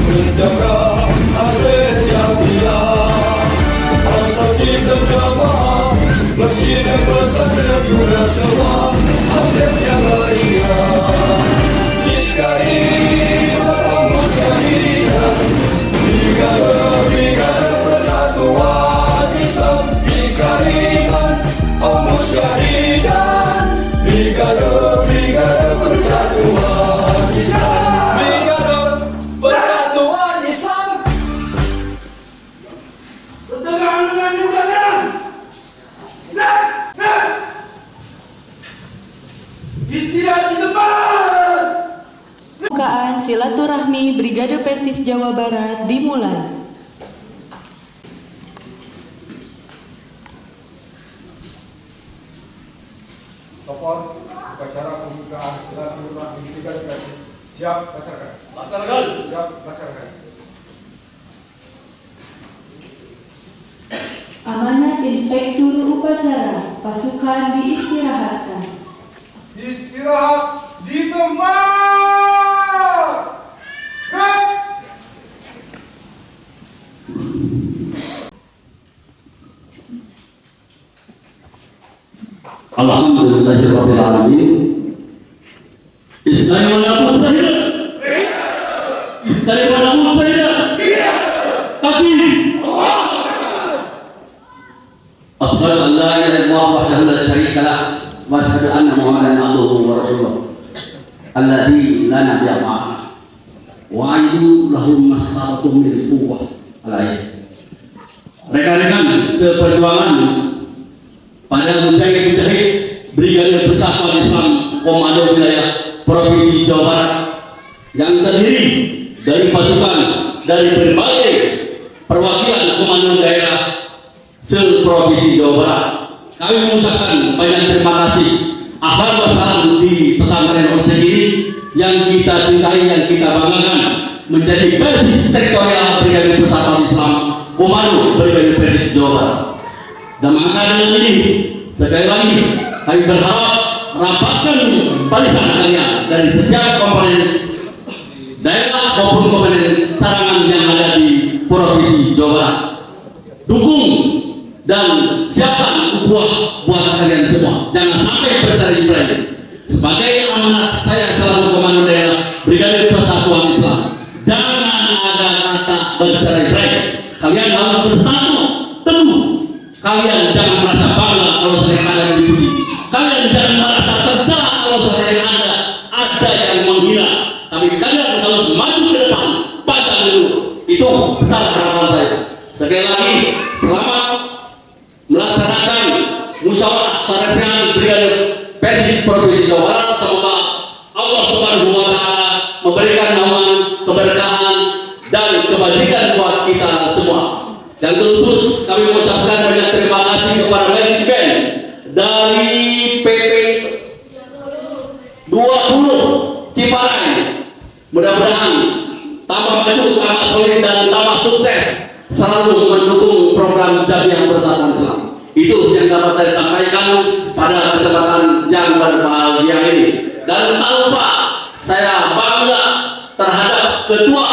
menjaga aset jamiah asal kita jamaah masjid dan pesantren juga semua aset yang lainnya Iskari para musyahidah Brigade Persatuan Islam Iskariman musyahidah Brigade Persatuan Islam Brigade Persatuan Islam Setengah dengan jalan. Istirahat di tempat. Pembukaan silaturahmi Brigade Persis Jawa Barat dimulai. Telepon upacara pembukaan silaturahmi Brigade Persis. Siap, laksanakan. Laksanakan. Siap, laksanakan. Amanat Inspektur Upacara, pasukan diistirahatkan. Istirahat di tempat. Gerak. Alhamdulillahirabbil alamin. Iskari walaupun saya. Iskari walaupun saya. Takbir. Asyhadu an la ilaha illallah wahdahu la syarika lah wa asyhadu anna Muhammadan abduhu wa rasuluh. Alladzi la nabiyya ma'ah. Wa ayyu lahum masaratum min quwwah alaihi. Rekan-rekan seperjuangan pada mujahid-mujahid Brigade Persatuan Islam Komando Wilayah Provinsi Jawa Barat yang terdiri dari pasukan dari berbagai perwakilan komando daerah se-Provinsi Jawa Barat. Kami mengucapkan banyak terima kasih akhir wasalam di pesantren Oseng ini yang kita cintai, yang kita banggakan menjadi basis teritorial Brigade Persatuan Islam Komando Brigade Persis Jawa Barat. Dan maka dengan ini sekali lagi kami berharap rapatkan barisan kalian dari setiap komponen daerah maupun komponen cadangan yang ada di Provinsi Jawa Barat. Dukung dan siapkan ukhuwah buat kalian semua. Jangan sampai bercerai-berai. Sebagai amanat saya selaku komando daerah Brigade Persatuan Islam, jangan ada kata bercerai-berai. Kalian harus bersatu teguh. Kalian jangan merasa bangga kalau sering kalian dipuji. Kalian jangan merasa tercela kalau sering ada yang menghina. Tapi kalian harus maju ke depan, pantang mundur. Itu besar harapan saya. Sekali lagi, selamat melaksanakan musyawarah sarjana Brigade Persis Provinsi Jawa Barat. Semoga Allah Subhanahu wa taala memberikan naungan, keberkahan dan kebajikan buat kita semua. Yang terkhusus kami mengucapkan banyak terima kasih kepada manajemen dari PP 20 Ciparai. Mudah-mudahan tambah maju, tambah solid dan tambah sukses, selalu mendukung program Jamiah Persatuan Islam. Itu yang dapat saya sampaikan pada kesempatan yang berbahagia ini. Dan tak lupa saya bangga terhadap Ketua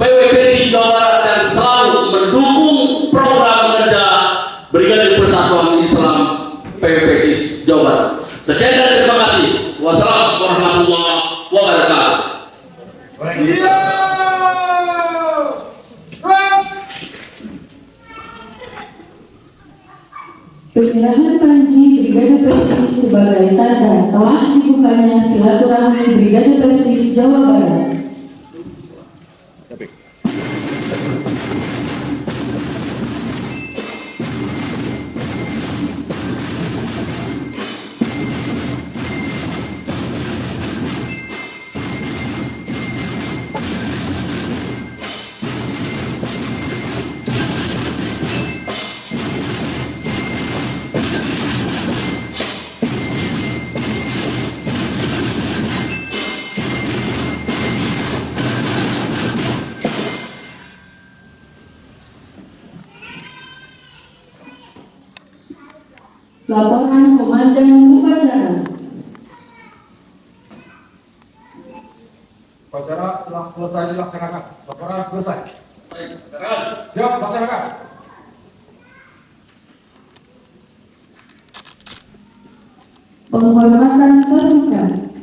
PWPC Jawa Barat yang selalu mendukung program kerja Brigade Persatuan Islam PWPC Jawa Barat. Sekian dan terima kasih. Wassalamualaikum warahmatullahi wabarakatuh. Penyerahan panji Brigade Persis sebagai tanda telah dibukanya silaturahmi Brigade Persis Jawa Barat. Laporan Komandan Upacara. Upacara telah selesai dilaksanakan. Laporan selesai. Siap, laksanakan. Penghormatan pasukan.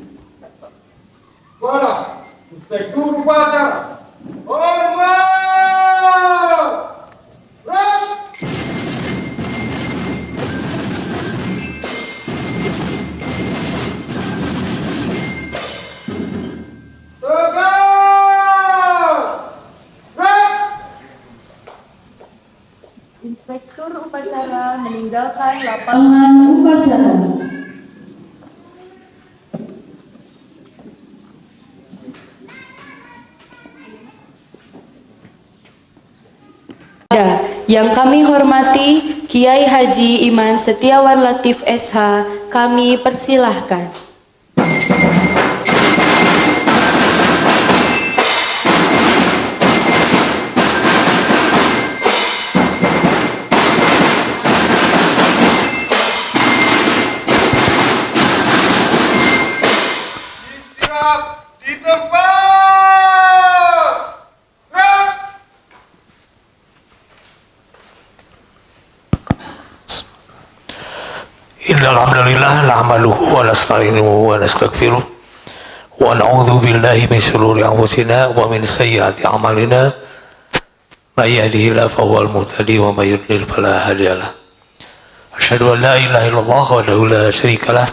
Kepada Inspektur Upacara. Hormat! Red! Inspektur upacara meninggalkan lapangan. Lapangan upacara. Yang kami hormati Kiai Haji Iman Setiawan Latif SH, kami persilahkan. Istirahat di tempat. Red! Innal hamdalillah nahmaduhu wa nasta'inuhu wa nastaghfiruh wa na'udzu billahi min shururi anfusina wa min sayyiati a'malina may yahdihillahu fahuwal muhtadi wa may yudlil fala hadiyalah. Asyhadu an la ilaha illallah wahdahu la syarikalah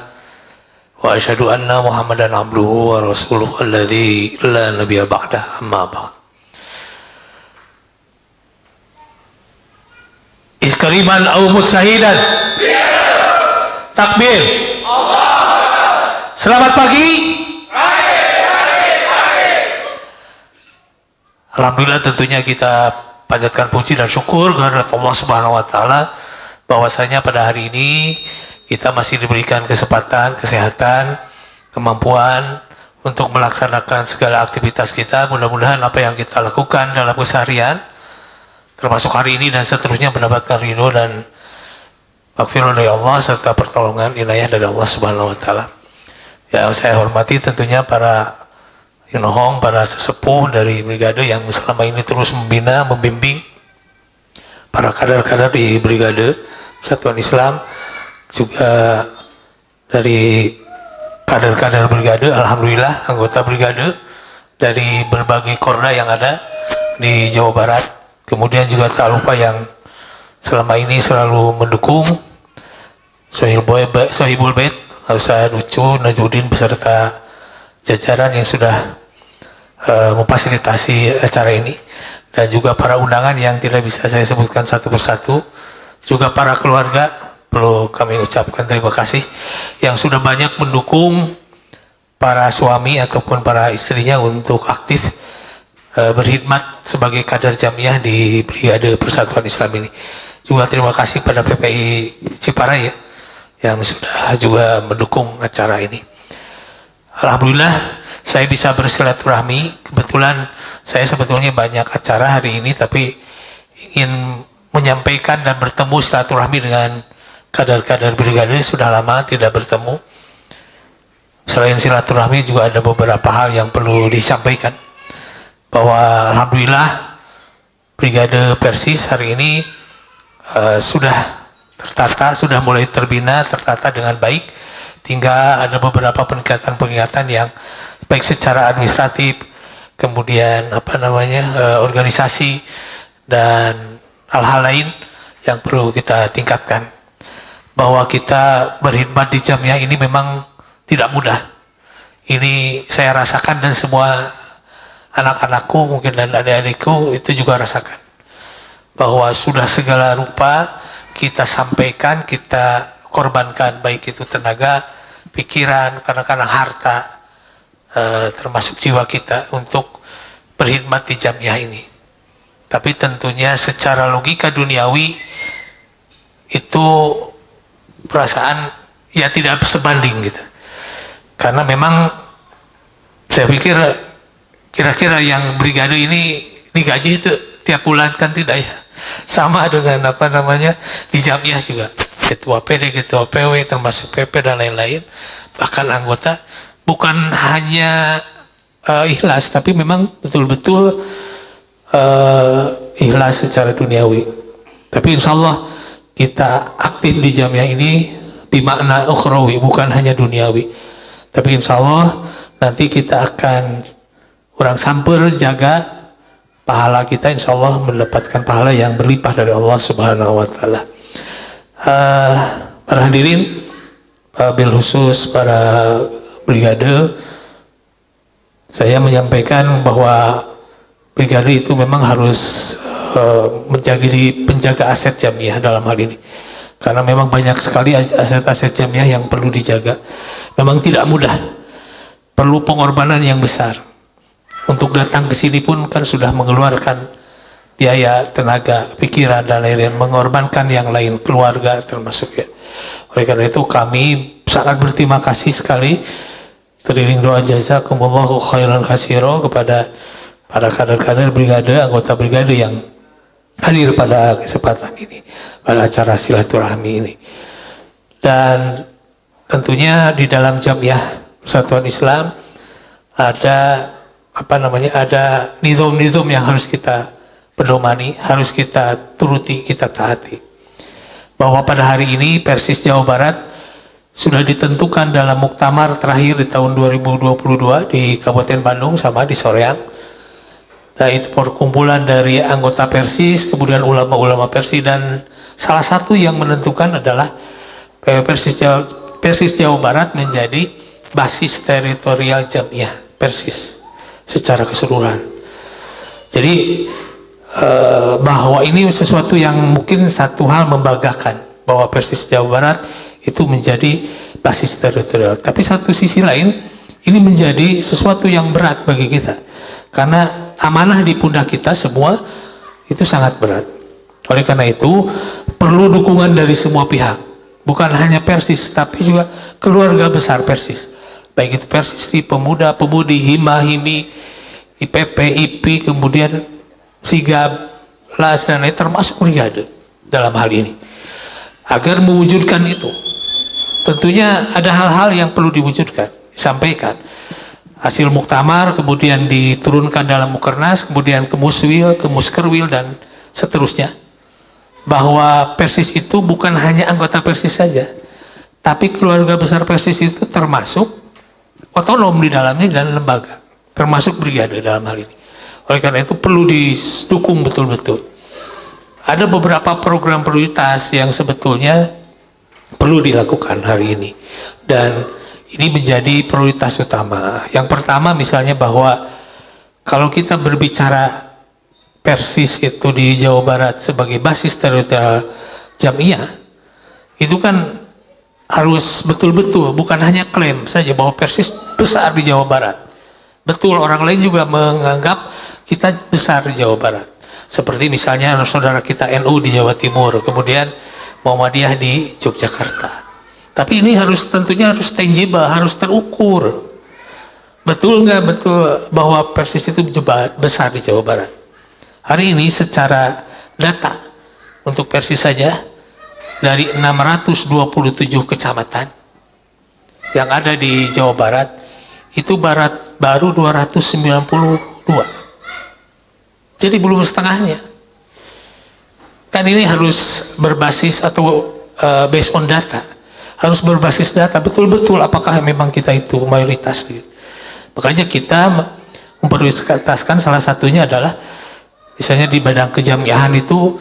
wa asyhadu anna Muhammadan abduhu wa rasuluhu alladzi la nabiyya ba'dah, amma ba'd. Iskariman au mutsahidan. Takbir. Selamat pagi. Alhamdulillah, tentunya kita panjatkan puji dan syukur kepada Allah Subhanahu wa taala bahwasanya pada hari ini kita masih diberikan kesempatan, kesehatan, kemampuan untuk melaksanakan segala aktivitas kita. Mudah-mudahan apa yang kita lakukan dalam keseharian termasuk hari ini dan seterusnya mendapatkan ridho dan maghfirah dari Allah serta pertolongan inayah dari Allah Subhanahu wa taala. Yang saya hormati tentunya para Yunohong, para sesepuh dari brigade yang selama ini terus membina, membimbing para kader-kader di brigade Persatuan Islam, juga dari kader-kader brigade, alhamdulillah anggota brigade dari berbagai korda yang ada di Jawa Barat. Kemudian juga tak lupa yang selama ini selalu mendukung Sohibul Bait, Ustaz Ucu, Najudin beserta jajaran yang sudah memfasilitasi acara ini, dan juga para undangan yang tidak bisa saya sebutkan satu persatu, juga para keluarga perlu kami ucapkan terima kasih yang sudah banyak mendukung para suami ataupun para istrinya untuk aktif berkhidmat sebagai kader jamiah di Brigade Persatuan Islam ini. Juga terima kasih pada PPI Ciparai ya, yang sudah juga mendukung acara ini. Alhamdulillah saya bisa bersilaturahmi. Kebetulan saya sebetulnya banyak acara hari ini, tapi ingin menyampaikan dan bertemu silaturahmi dengan kader-kader brigade. Sudah lama tidak bertemu. Selain silaturahmi juga ada beberapa hal yang perlu disampaikan, bahwa alhamdulillah Brigade Persis hari ini sudah tertata, sudah mulai terbina, tertata dengan baik. Tinggal ada beberapa peningkatan yang baik secara administratif, kemudian organisasi dan hal-hal lain yang perlu kita tingkatkan. Bahwa kita berkhidmat di jamiah ini memang tidak mudah. Ini saya rasakan dan semua anak-anakku mungkin dan adik-adikku itu juga rasakan, bahwa sudah segala rupa kita sampaikan, kita korbankan, baik itu tenaga, pikiran, kadang-kadang harta, termasuk jiwa kita untuk berkhidmat di jamiah ini. Tapi tentunya secara logika duniawi itu perasaan ya tidak sebanding gitu, karena memang saya pikir kira-kira yang brigade ini digaji itu tiap bulan kan tidak ya, sama dengan di jamiah juga, ketua PD, ketua PW, termasuk PP dan lain-lain, bahkan anggota, bukan hanya ikhlas, tapi memang betul-betul ikhlas secara duniawi. Tapi insya Allah kita aktif di jamiah ini bimakna ukhrawi, bukan hanya duniawi. Tapi insya Allah nanti kita akan kurang samper jaga pahala kita, insya Allah mendapatkan pahala yang berlimpah dari Allah Subhanahu wa Ta'ala. Para hadirin, bil khusus para brigade, saya menyampaikan bahwa brigade itu memang harus menjadi penjaga aset jamiah dalam hal ini, karena memang banyak sekali aset-aset jamiah yang perlu dijaga. Memang tidak mudah, perlu pengorbanan yang besar. Untuk datang ke sini pun kan sudah mengeluarkan biaya, tenaga, pikiran dan lain-lain, mengorbankan yang lain, keluarga termasuk ya. Oleh karena itu kami sangat berterima kasih sekali, teriring doa jazakumullahu khairan katsira kepada para kader-kader brigade, anggota brigade yang hadir pada kesempatan ini, pada acara silaturahmi ini. Dan tentunya di dalam jamiah Persatuan Islam ada ada nizam-nizam yang harus kita pedomani, harus kita turuti, kita taati. Bahwa pada hari ini Persis Jawa Barat sudah ditentukan dalam muktamar terakhir di tahun 2022 di Kabupaten Bandung sama di Soreang. Nah, itu perkumpulan dari anggota Persis, kemudian ulama-ulama Persis, dan salah satu yang menentukan adalah Persis Jawa Barat menjadi basis teritorial jamiah Persis secara keseluruhan. Jadi bahwa ini sesuatu yang mungkin satu hal membanggakan, bahwa Persis Jawa Barat itu menjadi basis teritorial. Tapi satu sisi lain, ini menjadi sesuatu yang berat bagi kita, karena amanah di pundak kita semua itu sangat berat. Oleh karena itu perlu dukungan dari semua pihak, bukan hanya Persis tapi juga keluarga besar Persis, baik itu Persis di pemuda, pemudi, hima, himi, IPP, IP, kemudian Sigab, LAS dan lain, termasuk brigade dalam hal ini. Agar mewujudkan itu, tentunya ada hal-hal yang perlu diwujudkan, disampaikan. Hasil muktamar kemudian diturunkan dalam mukernas, kemudian ke muswil, ke muskerwil, dan seterusnya. Bahwa Persis itu bukan hanya anggota Persis saja, tapi keluarga besar Persis itu termasuk otonom di dalamnya dan lembaga, termasuk brigade dalam hal ini. Oleh karena itu perlu didukung betul-betul. Ada beberapa program prioritas yang sebetulnya perlu dilakukan hari ini, dan ini menjadi prioritas utama. Yang pertama misalnya bahwa kalau kita berbicara Persis itu di Jawa Barat sebagai basis teritorial jamiah, itu kan harus betul-betul, bukan hanya klaim saja bahwa Persis besar di Jawa Barat. Betul, orang lain juga menganggap kita besar di Jawa Barat. Seperti misalnya saudara kita NU di Jawa Timur, kemudian Muhammadiyah di Yogyakarta. Tapi ini tentunya harus tangible, harus terukur. Betul nggak betul bahwa Persis itu besar di Jawa Barat? Hari ini secara data untuk Persis saja, dari 627 kecamatan yang ada di Jawa Barat, itu baru 292. Jadi belum setengahnya. Kan ini harus berbasis atau based on data. Harus berbasis data, betul-betul apakah memang kita itu mayoritas gitu. Makanya kita memprioritaskan, salah satunya adalah misalnya di badan kejamiahan itu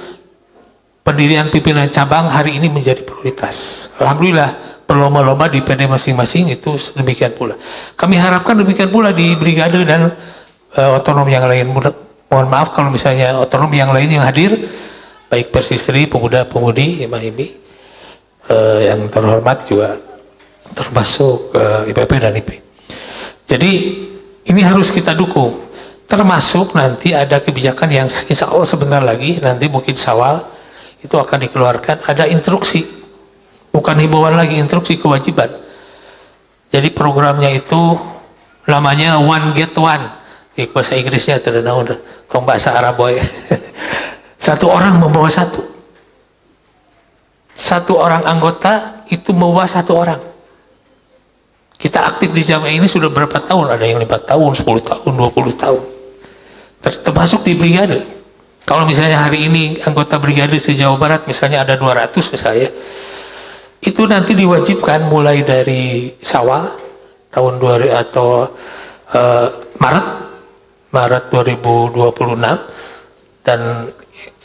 pendirian pimpinan cabang hari ini menjadi prioritas. Alhamdulillah berlomba-lomba di PD masing-masing itu demikian pula. Kami harapkan demikian pula di brigade dan otonom yang lain. Mohon maaf kalau misalnya otonom yang lain yang hadir, baik Persistri, pemuda-pemudi, hima-himi, yang terhormat juga termasuk IPP dan IP. Jadi ini harus kita dukung, termasuk nanti ada kebijakan yang insya Allah sebentar lagi, nanti mungkin Syawal itu akan dikeluarkan, ada instruksi, bukan himbauan lagi, instruksi kewajiban. Jadi programnya itu namanya One Get One, bahasa Inggrisnya terdengar udah, kalau bahasa Arab boy. Satu orang membawa satu. Satu orang anggota itu membawa satu orang. Kita aktif di jamaah ini sudah berapa tahun? Ada yang 5 tahun, 10 tahun, 20 tahun. termasuk di brigade. Kalau misalnya hari ini anggota brigade se-Jawa Barat misalnya ada 200 misalnya, itu nanti diwajibkan mulai dari Syawal tahun 2000 atau Maret 2026 dan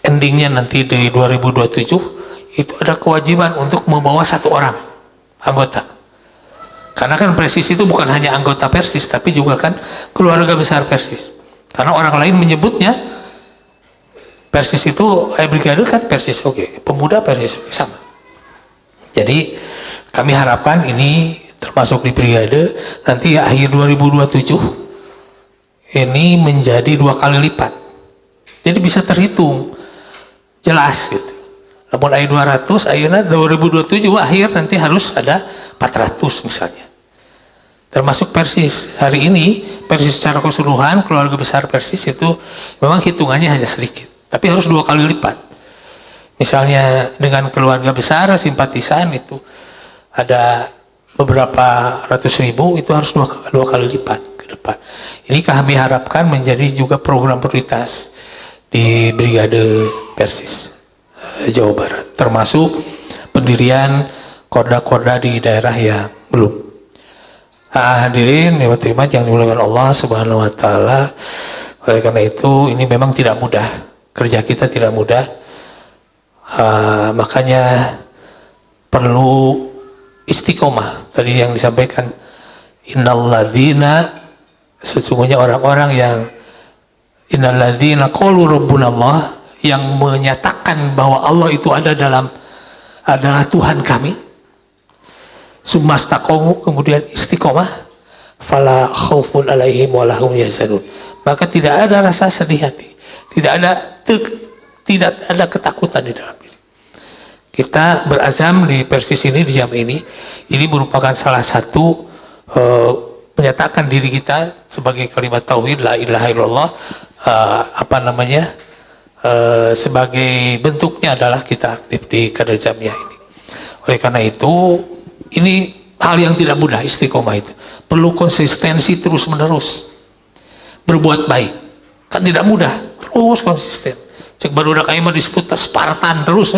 endingnya nanti di 2027, itu ada kewajiban untuk membawa 1 orang anggota. Karena kan Persis itu bukan hanya anggota Persis, tapi juga kan keluarga besar Persis. Karena orang lain menyebutnya Persis itu brigade kan Persis, oke, pemuda Persis, oke, sama. Jadi kami harapkan ini termasuk di brigade nanti akhir 2027 ini menjadi 2 kali lipat. Jadi bisa terhitung jelas gitu. Namun akhir 200, akhirnya 2027 akhir nanti harus ada 400 misalnya. Termasuk Persis. Hari ini Persis secara keseluruhan keluarga besar Persis itu memang hitungannya hanya sedikit. Tapi harus 2 kali lipat. Misalnya dengan keluarga besar, simpatisan itu ada beberapa ratus ribu, itu harus dua kali lipat ke depan. Ini kami harapkan menjadi juga program prioritas di Brigade Persis Jawa Barat. Termasuk pendirian korda-korda di daerah yang belum. Hadirin, yang dimuliakan Allah Subhanahu wa Ta'ala. Oleh karena itu, ini memang tidak mudah. Kerja kita tidak mudah, makanya perlu istiqomah. Tadi yang disampaikan, innalladzina, sesungguhnya orang-orang yang innalladzina qalu rabbunallah, yang menyatakan bahwa Allah itu adalah Tuhan kami, sumastaqomu, kemudian istiqomah, fala khaufun alaihim walahum yahzanun, maka tidak ada rasa sedih hati, tidak ada ketakutan di dalam diri. Kita berazam di Persis ini, di jam ini merupakan salah satu menyatakan diri kita sebagai kalimat tauhid la ilaha illallah, sebagai bentuknya adalah kita aktif di kader Jamiah ini. Oleh karena itu, ini hal yang tidak mudah, istiqomah itu perlu konsistensi terus menerus berbuat baik, kan tidak mudah. Terus konsisten. Cek baru udah kayak mah disebut Spartan terus,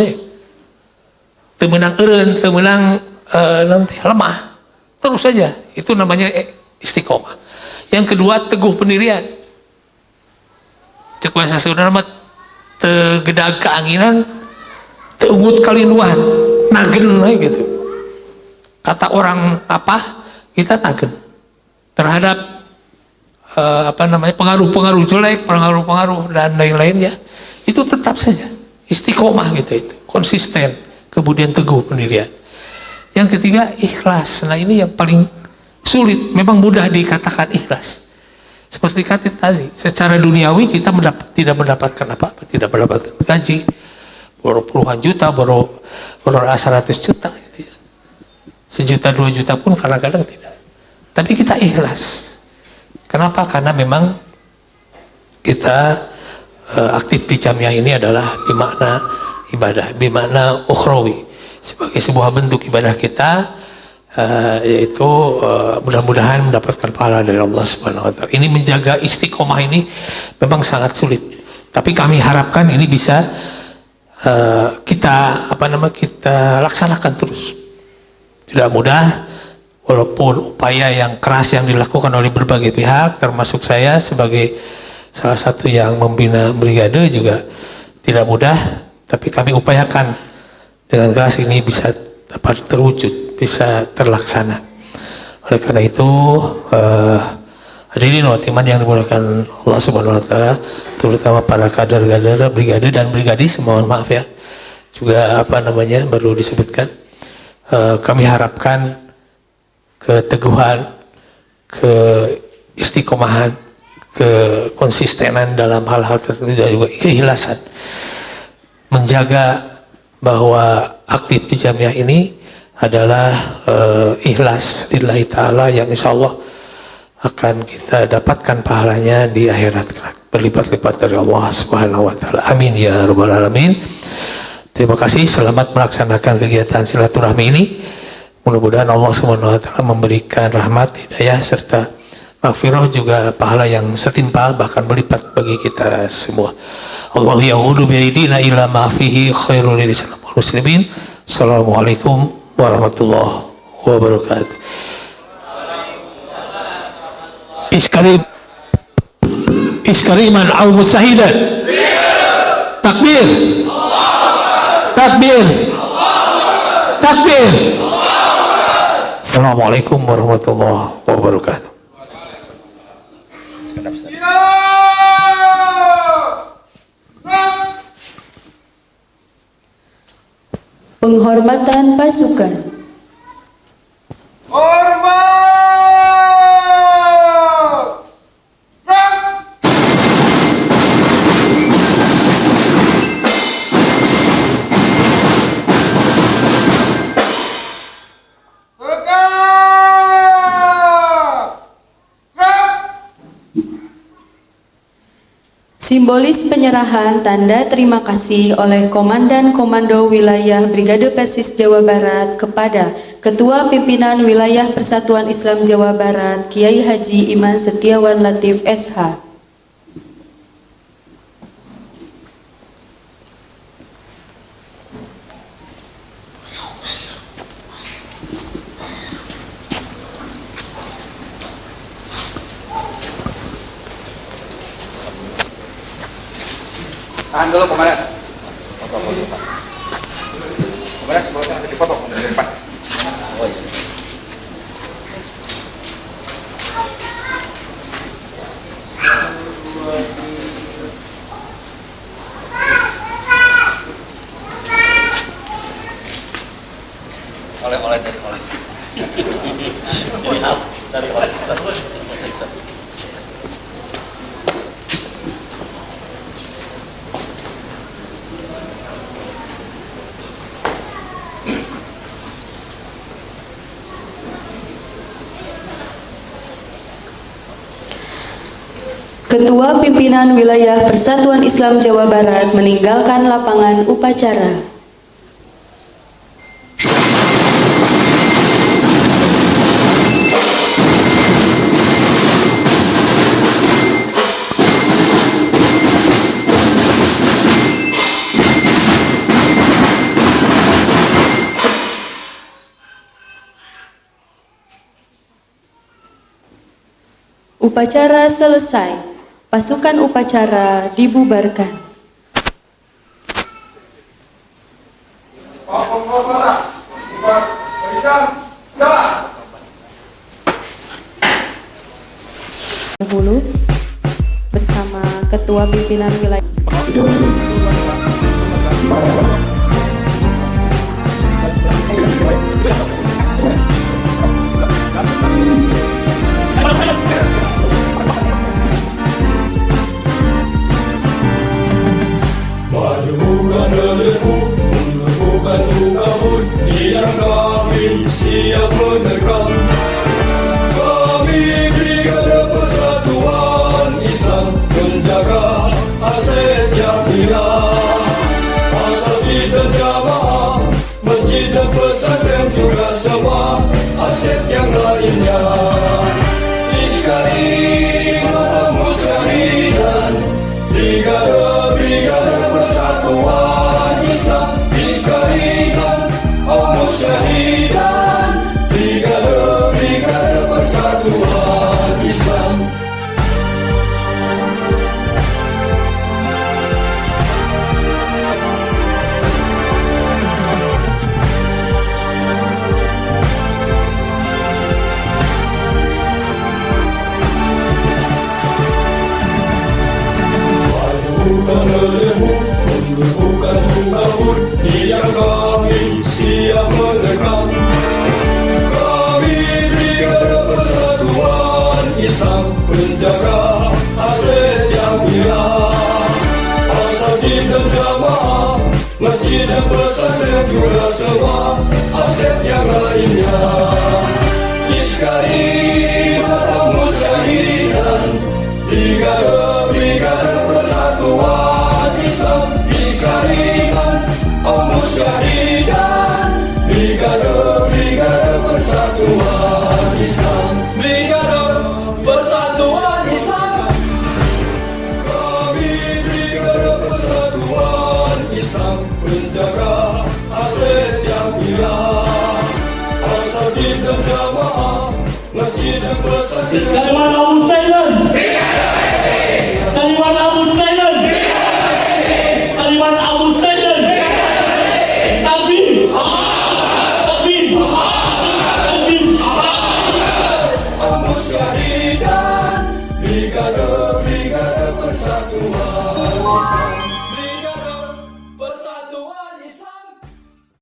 temenang eren, temenang nanti lemah, terus saja. Itu namanya istiqomah. Yang kedua, teguh pendirian. Cek bahasa saudara mah tegedag keanginan, teungut kalinuan, nagen gitu. Kata orang apa? Kita nagen terhadap pengaruh-pengaruh jelek, pengaruh-pengaruh dan lain-lainnya, itu tetap saja istiqomah gitu, itu konsisten, kemudian teguh pendirian. Yang ketiga, ikhlas. Nah, ini yang paling sulit. Memang mudah dikatakan ikhlas, seperti kata tadi, secara duniawi kita tidak mendapatkan apa-apa, tidak mendapatkan gaji baru puluhan juta, baru 100 juta gitu ya. 1 juta 2 juta pun kadang-kadang tidak, tapi kita ikhlas. Kenapa? Karena memang kita aktif di Jamiah ini adalah bermakna ibadah, bermakna ukhrawi, sebagai sebuah bentuk ibadah kita, yaitu mudah-mudahan mendapatkan pahala dari Allah Subhanahu wa Ta'ala. Ini menjaga istiqomah ini memang sangat sulit, tapi kami harapkan ini bisa kita laksanakan terus. Tidak mudah, walaupun upaya yang keras yang dilakukan oleh berbagai pihak, termasuk saya sebagai salah satu yang membina brigade juga tidak mudah, tapi kami upayakan dengan keras ini bisa dapat terwujud, bisa terlaksana. Oleh karena itu, hadirin watiman yang dimuliakan Allah Subhanahu wa Ta'ala, terutama para kader-kader brigade dan brigadis, mohon maaf ya, juga baru disebutkan, kami harapkan keteguhan, keistiqomahan, kekonsistenan dalam hal-hal tertentu dan juga keikhlasan menjaga bahwa aktif di Jamiah ini adalah ikhlas lillahi ta'ala, yang insya Allah akan kita dapatkan pahalanya di akhirat kelak, berlipat-lipat dari Allah Subhanahu wa Ta'ala. Amin ya rabbal alamin. Terima kasih, selamat melaksanakan kegiatan silaturahmi ini. Mudah-mudahan Allah Subhanahu wa Ta'ala memberikan rahmat, hidayah serta maghfirah juga pahala yang setimpal bahkan berlipat bagi kita semua. Allahu ya'udzu bi'aidina ila ma fihi khairul lil muslimin. Assalamualaikum warahmatullahi wabarakatuh. Iskariman au mutsahidan. Takbir. Takbir. Takbir. Assalamualaikum warahmatullahi wabarakatuh. Penghormatan pasukan. Hormat! Gerak! Tegak! Gerak! Simbolis penyerahan tanda terima kasih oleh Komandan Komando Wilayah Brigade Persis Jawa Barat kepada Ketua Pimpinan Wilayah Persatuan Islam Jawa Barat Kiai Haji Iman Setiawan Latif SH. Tahan dulu, Komandan. Komandan, sebelumnya nanti dipotong dari depan. Oh iya. Oleh-oleh dari oleh. Jadi khas dari oleh. Ketua Pimpinan Wilayah Persatuan Islam Jawa Barat meninggalkan lapangan upacara. Upacara selesai. Pasukan upacara dibubarkan. Dahulu bersama Ketua Pimpinan Wilayah. Maju bukan menepu, mundur bukan kabur, yang kami siap menerkam. Kami Brigade Persatuan Islam menjaga aset yang hilang. Asal dan jamaah, masjid dan pesantren juga semua aset yang lainnya. Iskari musyahidan, Brigade Persatuan Islam, Iskarikan musyahidan, Brigade Persatuan Islam. Bukan menepu, mundur bukan kabur, yang kami siap menerkam. Kami Brigade Persatuan Islam menjaga aset yang hilang. Asatid dan jamaah, masjid dan pesantren juga semua aset yang lainnya. Iskari musyahidan, Brigade Persatuan